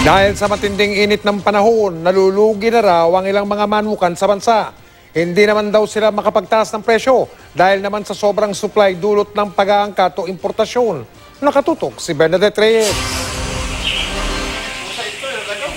Dahil sa matinding init ng panahon, nalulugi na raw ang ilang mga manukan sa bansa. Hindi naman daw sila makapagtaas ng presyo dahil naman sa sobrang supply dulot ng pag-aangkat o importasyon. Nakatutok si Bernadette Reyes.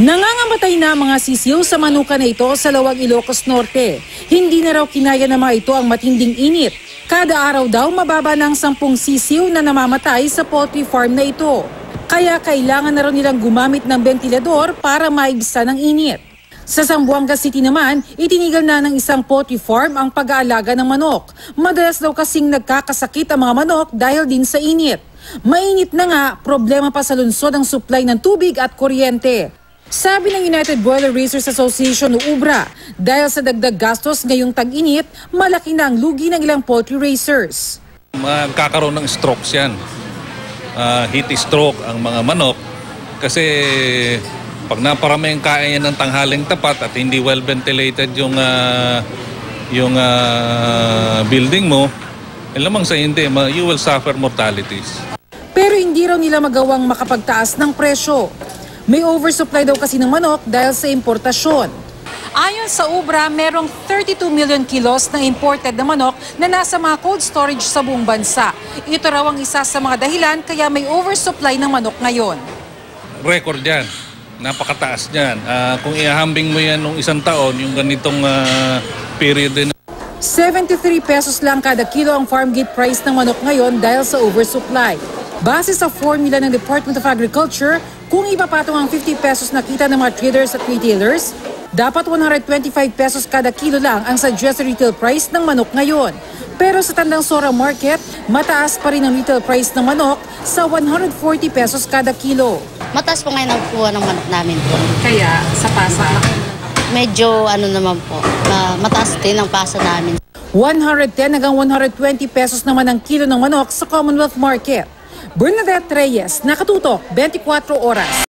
Nangangamatay na mga sisiw sa manukan na ito sa Lawag, Ilocos Norte. Hindi na raw kinaya ng mga ito ang matinding init. Kada araw daw mababa ng 10 sisiw na namamatay sa poultry farm na ito. Kaya kailangan na raw nilang gumamit ng ventilador para maibsan ang init. Sa Zamboanga City naman, itinigil na ng isang poultry farm ang pag-aalaga ng manok. Madalas daw kasing nagkakasakit ang mga manok dahil din sa init. Mainit na nga, problema pa sa lungsod ang supply ng tubig at kuryente. Sabi ng United Boiler Raisers Association o UBRA, dahil sa dagdag gastos ngayong tag-init, malaki na ang lugi ng ilang poultry raisers. Magkakaroon ng strokes yan. Heat stroke ang mga manok kasi pag naparami ang kain yan ng tanghaling tapat at hindi well ventilated yung building mo, lamang sa hindi, you will suffer mortalities. Pero hindi raw nila magawang makapagtaas ng presyo. May oversupply daw kasi ng manok dahil sa importasyon. Ayon sa UBRA, merong 32 million kilos na imported na manok na nasa mga cold storage sa buong bansa. Ito raw ang isa sa mga dahilan kaya may oversupply ng manok ngayon. Record yan. Napakataas yan. Kung ihahambing mo yan nung isang taon, yung ganitong period din. 73 pesos lang kada kilo ang farm gate price ng manok ngayon dahil sa oversupply. Base sa formula ng Department of Agriculture, kung ipapatong ang 50 pesos na kita ng mga traders at retailers, dapat 125 pesos kada kilo lang ang suggested retail price ng manok ngayon. Pero sa Tandang Sora Market, mataas pa rin ang retail price ng manok sa 140 pesos kada kilo. Mataas po ngayon ang kuha ng manok namin po. Kaya sa pasa? Medyo naman po, mataas din ang pasa namin. 110 hanggang 120 pesos naman ang kilo ng manok sa Commonwealth Market. Bernadette Reyes, Nakatutok, 24 Oras.